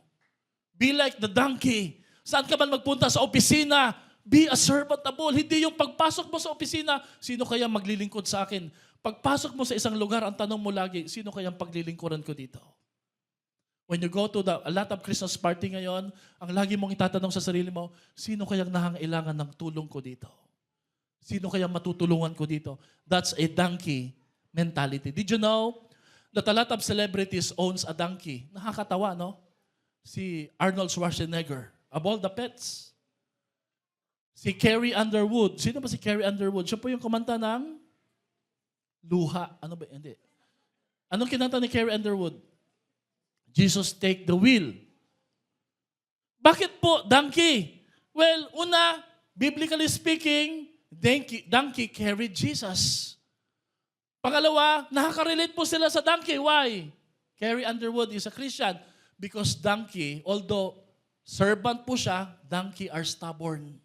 Be like the donkey. Saan ka man magpunta sa opisina, be a servant of all. Hindi yung pagpasok mo sa opisina, sino kaya maglilingkod sa akin? Pagpasok mo sa isang lugar, ang tanong mo lagi, sino kaya paglilingkuran ko dito? When you go to a lot of Christmas party ngayon, ang lagi mong itatanong sa sarili mo, sino kayang nangangailangan ng tulong ko dito? Sino kayang matutulungan ko dito? That's a donkey mentality. Did you know that a lot of celebrities owns a donkey? Nakakatawa, no? Si Arnold Schwarzenegger, of all the pets. Si Carrie Underwood. Sino ba si Carrie Underwood? Siya po yung kumanta ng Luha. Ano ba? Hindi. Anong kinanta ni Carrie Underwood? Jesus, take the wheel. Bakit po donkey? Well, una, biblically speaking, donkey carried Jesus. Pangalawa, nakaka-relate po sila sa donkey. Why? Carrie Underwood is a Christian because donkey, although servant po siya, donkey are stubborn.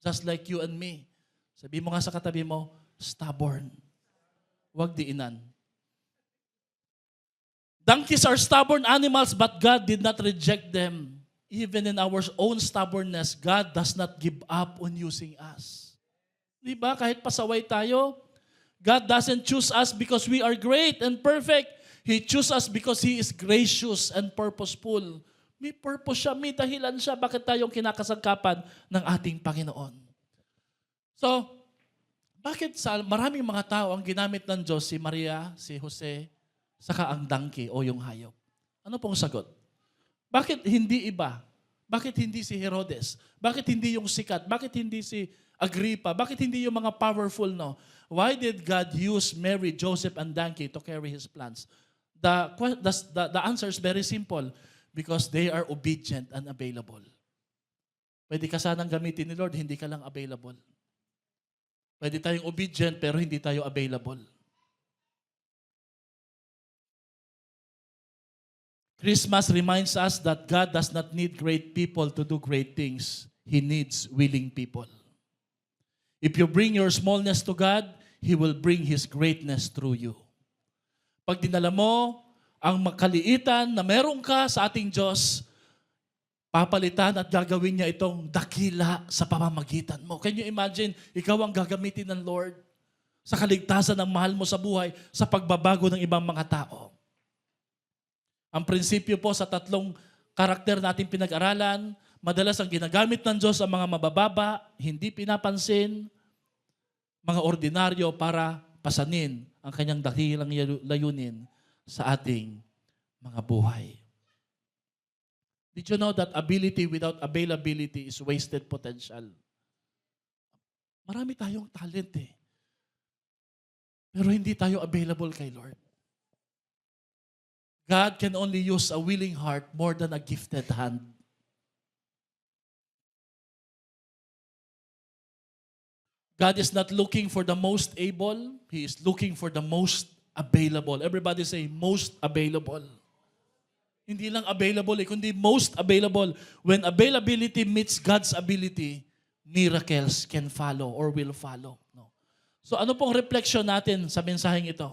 Just like you and me. Sabi mo nga sa katabi mo, stubborn. Huwag diinan. Donkeys are stubborn animals, but God did not reject them. Even in our own stubbornness, God does not give up on using us. Di ba? Kahit pasaway tayo, God doesn't choose us because we are great and perfect. He chooses us because He is gracious and purposeful. May purpose siya, may dahilan siya bakit tayong kinakasangkapan ng ating Panginoon. So, bakit sa maraming mga tao ang ginamit ng Diyos, si Maria, si Jose, saka ang donkey o yung hayop? Ano pong sagot? Bakit hindi iba? Bakit hindi si Herodes? Bakit hindi yung sikat? Bakit hindi si Agrippa? Bakit hindi yung mga powerful, no? Why did God use Mary, Joseph, and donkey to carry His plans? The answer is very simple. Because they are obedient and available. Pwede ka sanang gamitin ni Lord, hindi ka lang available. Pwede tayong obedient pero hindi tayo available. Christmas reminds us that God does not need great people to do great things. He needs willing people. If you bring your smallness to God, He will bring His greatness through you. Pag dinala mo ang makaliitan na meron ka sa ating Diyos, papalitan at gagawin niya itong dakila sa pamamagitan mo. Can you imagine, ikaw ang gagamitin ng Lord sa kaligtasan ng mahal mo sa buhay, sa pagbabago ng ibang mga tao. Ang prinsipyo po sa tatlong karakter natin pinag-aralan, madalas ang ginagamit ng Diyos ang mga mabababa, hindi pinapansin, mga ordinaryo para pasanin ang kanyang dakilang layunin sa ating mga buhay. Did you know that ability without availability is wasted potential? Marami tayong talent eh. Pero hindi tayo available kay Lord. God can only use a willing heart more than a gifted hand. God is not looking for the most able. He is looking for the most available. Everybody say, most available. Hindi lang available, kundi most available. When availability meets God's ability, miracles can follow or will follow. No. So ano pong reflection natin sa mensaheng ito?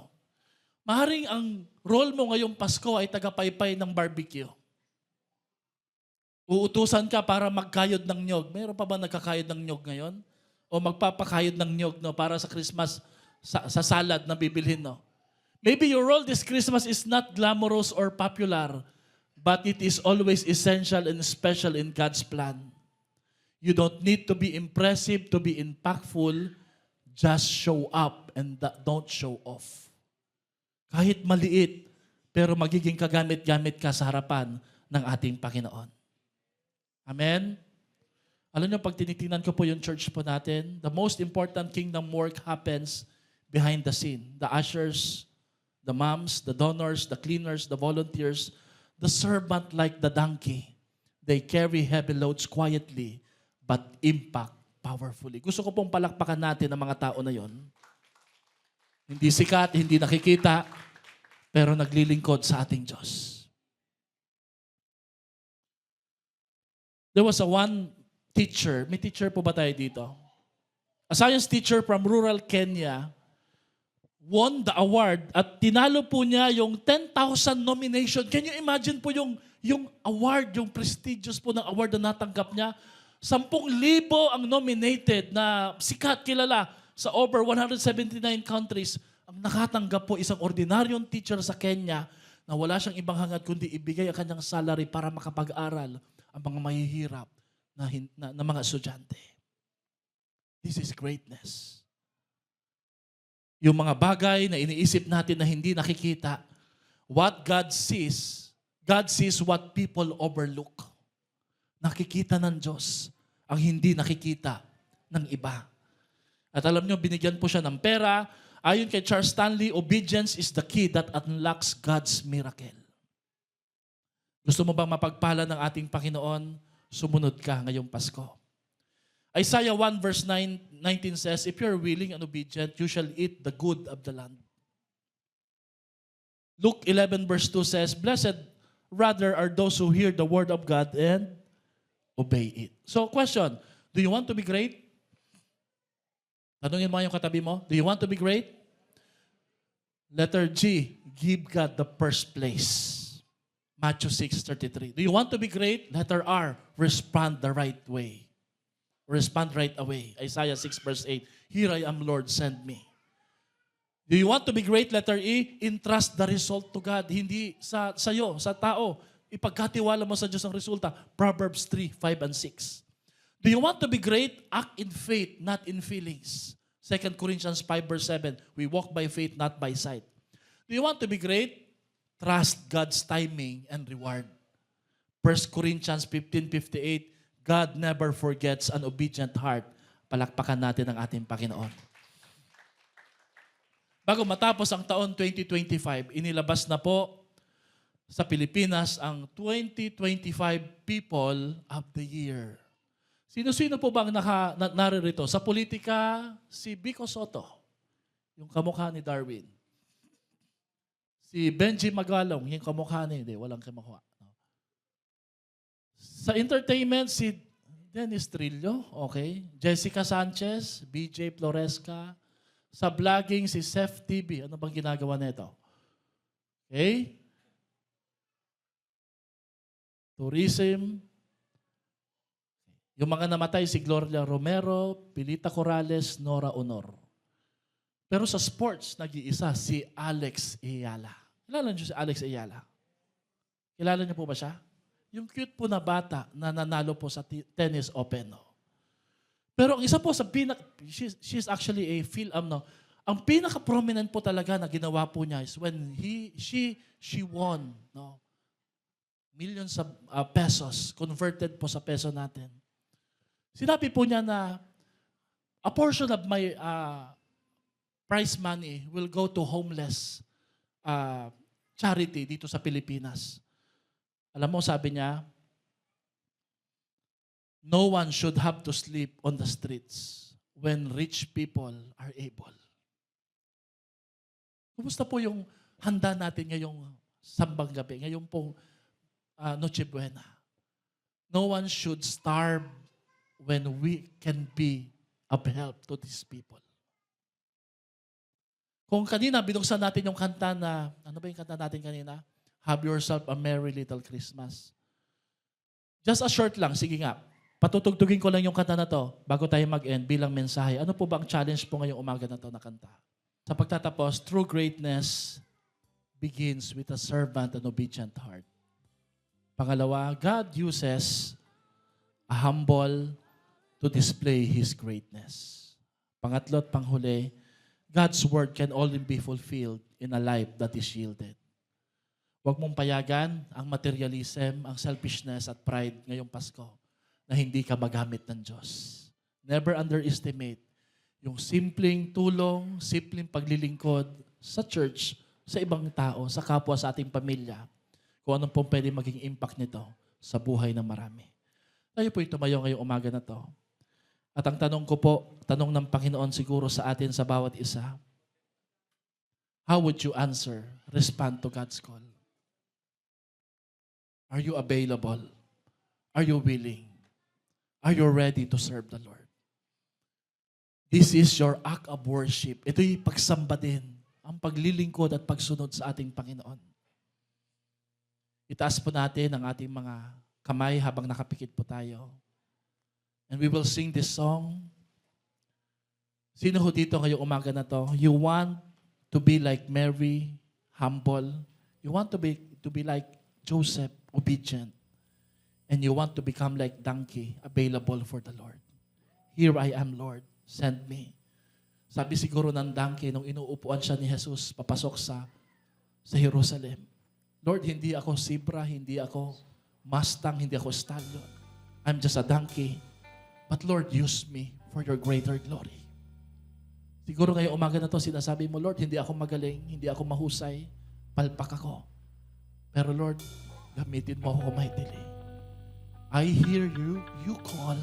Maaaring ang role mo ngayong Pasko ay tagapaypay ng barbecue. Uutusan ka para magkayod ng nyog. Mayroon pa ba nagkakayod ng nyog ngayon? O magpapakayod ng nyog no, para sa Christmas, sa salad na bibilhin, no? Maybe your role this Christmas is not glamorous or popular, but it is always essential and special in God's plan. You don't need to be impressive, to be impactful. Just show up and don't show off. Kahit maliit, pero magiging kagamit-gamit ka sa harapan ng ating Panginoon. Amen? Alam niyo, pag tinitingnan ko po yung church po natin, the most important kingdom work happens behind the scene. The ushers, the moms, the donors, the cleaners, the volunteers, the servant like the donkey. They carry heavy loads quietly, but impact powerfully. Gusto ko pong palakpakan natin ang mga tao na yon. Hindi sikat, hindi nakikita, pero naglilingkod sa ating Diyos. There was one teacher. May teacher po ba tayo dito? A science teacher from rural Kenya won the award at tinalo po niya yung 10,000 nomination. Can you imagine po yung award, yung prestigious po ng award na natanggap niya? 10,000 ang nominated na sikat, kilala sa over 179 countries. Ang nakatanggap po isang ordinaryong teacher sa Kenya na wala siyang ibang hangad kundi ibigay ang kanyang salary para makapag-aral ang mga mahihirap na mga estudyante. This is greatness. Yung mga bagay na iniisip natin na hindi nakikita, what God sees what people overlook. Nakikita ng Diyos ang hindi nakikita ng iba. At alam nyo, binigyan po siya ng pera. Ayon kay Charles Stanley, obedience is the key that unlocks God's miracle. Gusto mo bang mapagpala ng ating Panginoon? Sumunod ka ngayong Pasko. Isaiah 1 verse 19 says, if you're willing and obedient, you shall eat the good of the land. Luke 11 verse 2 says, blessed rather are those who hear the word of God and obey it. So question, do you want to be great? Tanungin mo yung katabi mo, do you want to be great? Letter G, give God the first place. Matthew 6:33. Do you want to be great? Letter R, respond the right way. Respond right away. Isaiah 6 verse 8. Here I am, Lord, send me. Do you want to be great? Letter E, entrust the result to God. Hindi sa iyo, sa tao. Ipagkatiwala mo sa Diyos ang resulta. Proverbs 3, 5 and 6. Do you want to be great? Act in faith, not in feelings. 2 Corinthians 5 verse 7. We walk by faith, not by sight. Do you want to be great? Trust God's timing and reward. 1 Corinthians 15:58, God never forgets an obedient heart. Palakpakan natin ang ating Panginoon. Bago matapos ang taon 2025, inilabas na po sa Pilipinas ang 2025 People of the Year. Sino-sino po bang naririto? Sa politika, si Vico Soto, yung kamukha ni Darwin. Si Benji Magalong, yung kamukha niya, hindi, walang kamukha. Sa entertainment, si Dennis Trillo, okay. Jessica Sanchez, BJ Floresca. Sa vlogging, si Seth TV. Ano bang ginagawa nito? Okay. Tourism. Yung mga namatay, si Gloria Romero, Pilita Corrales, Nora Honor. Pero sa sports, nag-iisa si Alex Ayala. Kilala niyo si Alex Ayala? Kilala niyo po ba siya? Yung cute po na bata na nanalo po sa tennis open. No? Pero ang isa po sa she's actually a no? Ang pinaka-prominent po talaga na ginawa po niya is when she won no? Millions of pesos converted po sa peso natin. Sinabi po niya na a portion of my prize money will go to homeless charity dito sa Pilipinas. Alam mo, sabi niya, no one should have to sleep on the streets when rich people are able. Kumusta po yung handa natin ngayong sambang gabi, ngayong pong Noche Buena? No one should starve when we can be of help to these people. Kung kanina, binuksan natin yung kanta na, ano ba yung kanta natin kanina? Have yourself a merry little Christmas. Just a short lang, sige nga. Patutugtugin ko lang yung kanta na to bago tayo mag-end bilang mensahe. Ano po ba ang challenge po ngayong umaga na to na kanta? Sa pagtatapos, true greatness begins with a servant and obedient heart. Pangalawa, God uses a humble to display His greatness. Pangatlo at panghuli, God's word can only be fulfilled in a life that is yielded. Huwag mong payagan ang materialism, ang selfishness at pride ngayong Pasko na hindi ka magamit ng Diyos. Never underestimate yung simpleng tulong, simpleng paglilingkod sa church, sa ibang tao, sa kapwa, sa ating pamilya. Kung anong pong pwede maging impact nito sa buhay ng marami. Tayo po'y tumayo ngayong umaga na to. At ang tanong ko po, tanong ng Panginoon siguro sa atin sa bawat isa, how would you answer, respond to God's call? Are you available? Are you willing? Are you ready to serve the Lord? This is your act of worship. Ito'y pagsamba din, ang paglilingkod at pagsunod sa ating Panginoon. Itaas po natin ang ating mga kamay habang nakapikit po tayo. And we will sing this song. Sino ho dito ngayong umaga na to? You want to be like Mary, humble. You want to be like Joseph, obedient. And you want to become like donkey, available for the Lord. Here I am, Lord. Send me. Sabi siguro ng donkey nung inuupuan siya ni Jesus papasok sa Jerusalem. Lord, hindi ako zebra, hindi ako Mustang, hindi ako stallion. I'm just a donkey. But Lord, use me for your greater glory. Siguro ngayong umaga na to, sinasabi mo, Lord, hindi ako magaling, hindi ako mahusay, palpak ako. Pero Lord, gamitin mo ako mightily. I hear you, you call.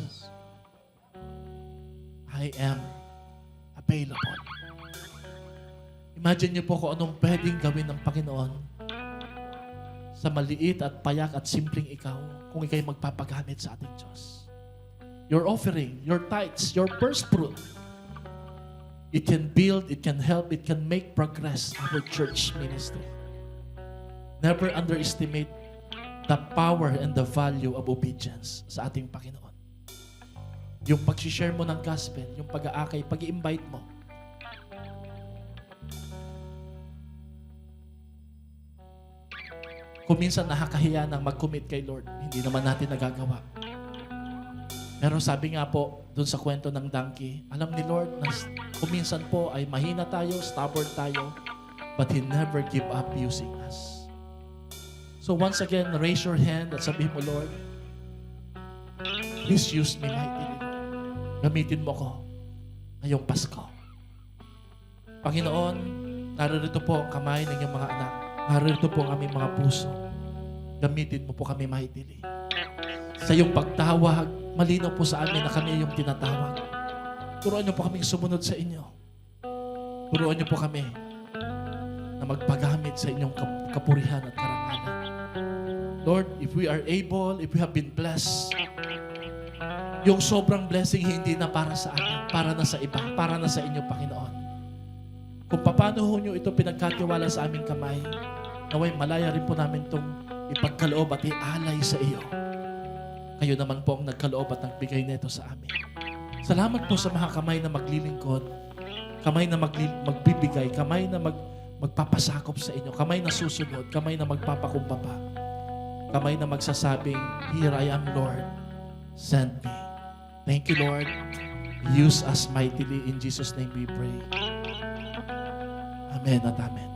I am available. Imagine niyo po kung anong pwedeng gawin ng Panginoon sa maliit at payak at simpleng ikaw kung ikaw'y magpapagamit sa ating Diyos. Your offering, your tithes, your first fruit, it can build, it can help, it can make progress our church ministry. Never underestimate the power and the value of obedience sa ating Panginoon. Yung pag-share mo ng gospel, yung pag-aakay, pag-i-invite mo. Kung minsan nakakahiya ng mag-commit kay Lord, hindi naman natin nagagawa. Pero sabi nga po, dun sa kwento ng donkey, alam ni Lord na kung minsan po ay mahina tayo, stubborn tayo, but He never give up using us. So once again, raise your hand at sabihin mo, Lord, please use me mightily. Gamitin mo ko ngayong Pasko. Panginoon, naririto po ang kamay ng iyong mga anak. Naririto po ang aming mga puso. Gamitin mo po kami mightily. Sa iyong pagtawag, malinaw po sa amin na kami yung tinatawag. Turuan niyo po kaming sumunod sa inyo. Turuan niyo po kami na magpagamit sa inyong kapurihan at karangalan. Lord, if we are able, if we have been blessed, yung sobrang blessing hindi na para sa akin, para na sa iba, para na sa inyo, Panginoon. Kung paano ho nyo ito pinagkatiwala sa aming kamay, naway malaya rin po namin itong ipagkaloob at ialay sa iyo. Kayo naman po ang nagkaloob at nagbigay nito sa amin. Salamat po sa mga kamay na maglilingkod, kamay na magbibigay, kamay na magpapasakop sa inyo, kamay na susunod, kamay na magpapakumbaba, kamay na magsasabing, Here I am, Lord, send me. Thank you, Lord. Use us mightily. In Jesus' name we pray. Amen at amen.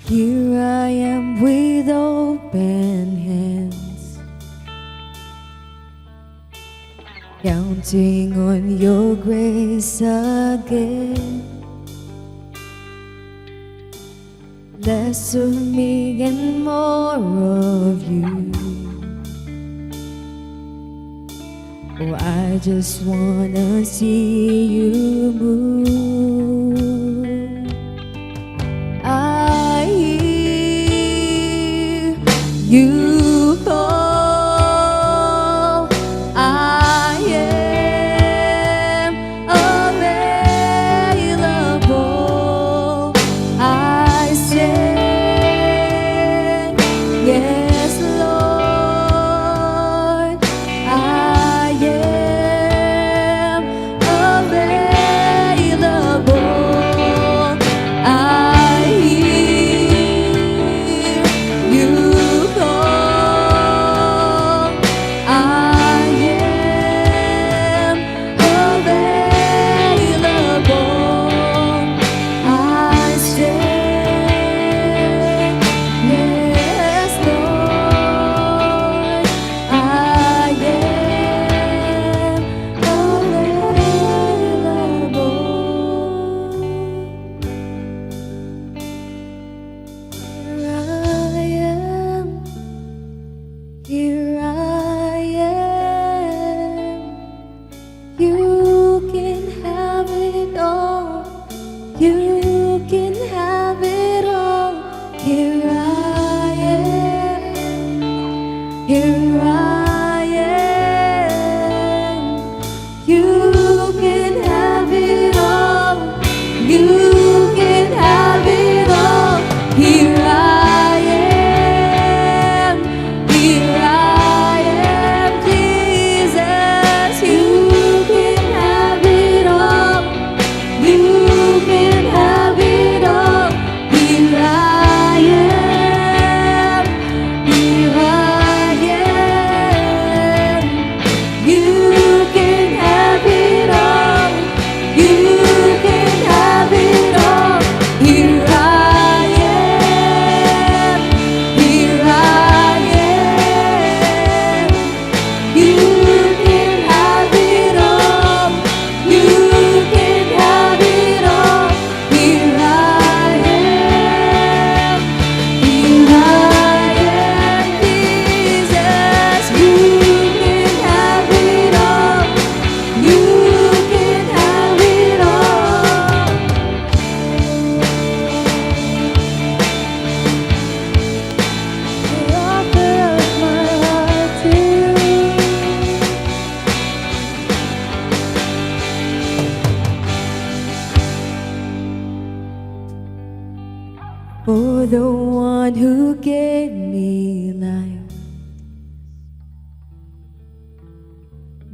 Here I am with open hands, counting on your grace again. Less of me and more of you. Oh, I just wanna see you move. I hear you call. I am available. I say, yes, Lord. I am available. can have it all. Here I am. Here I am. You can have it all. You can have it all. Here I am. Here I am, Jesus. You can have it all. You can have it all. Here I am. Here I am. You can have it all. You can have it all. Here I am. Here I am. You can have it all. You can have it all. Here I am. Here I am, Jesus. You can have it all. You can have it all. The author of my heart to you. For the one who gave me life,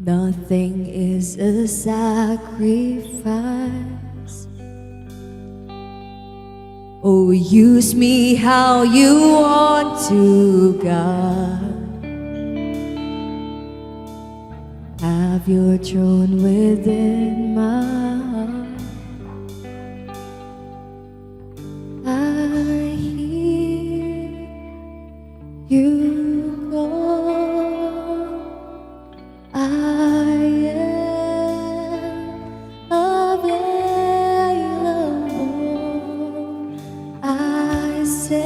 nothing is a sacrifice. Oh, use me how you want to, God. Have your throne within my heart. I hear you call. I am available. I say,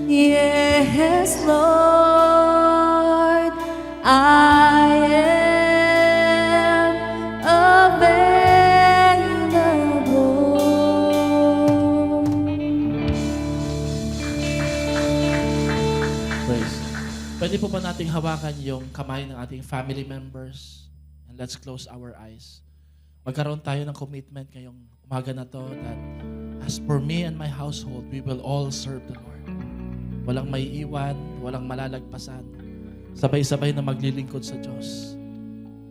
yes, Lord. I am available. Praise. Pwede po ba nating hawakan yung kamay ng ating family members? And let's close our eyes. Magkaroon tayo ng commitment ngayong umaga na to that as for me and my household, we will all serve the Lord. Walang may iwan, walang malalagpasan. Sabay-sabay na maglilingkod sa Diyos.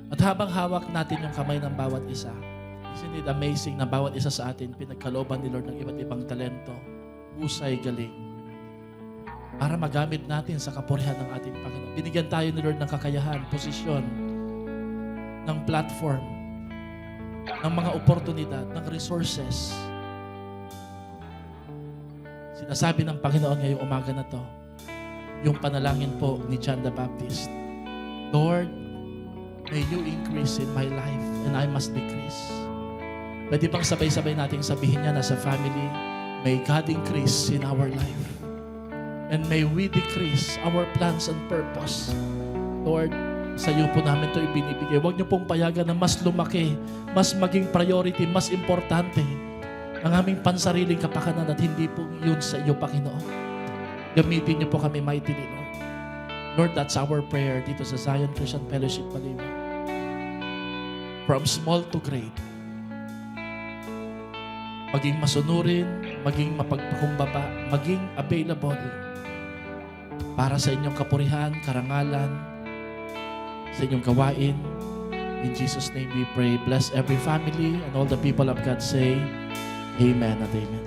At habang hawak natin yung kamay ng bawat isa, isn't it amazing na bawat isa sa atin pinagkalooban ni Lord ng iba't ibang talento, husay, galing, para magamit natin sa kapurihan ng ating Panginoon. Binigyan tayo ni Lord ng kakayahan, posisyon, ng platform, ng mga oportunidad, ng resources. Sinasabi ng Panginoon ngayong umaga na to, yung panalangin po ni John the Baptist, Lord, may you increase in my life and I must decrease. Pwede bang sabay-sabay nating sabihin niya na sa family, may God increase in our life. And may we decrease our plans and purpose. Lord, sa iyo po namin ito ibinibigay. Huwag niyo pong payagan na mas lumaki, mas maging priority, mas importante ang aming pansariling kapakanan at hindi po yun sa iyo, Panginoon. Gamitin niyo po kami mightily, Lord. Lord, that's our prayer dito sa Zion Christian Fellowship Baliwa. From small to great. Maging masunurin, maging mapagpakumbaba, maging available para sa inyong kapurihan, karangalan, sa inyong gawain. In Jesus' name we pray. Bless every family and all the people of God say, Amen and Amen.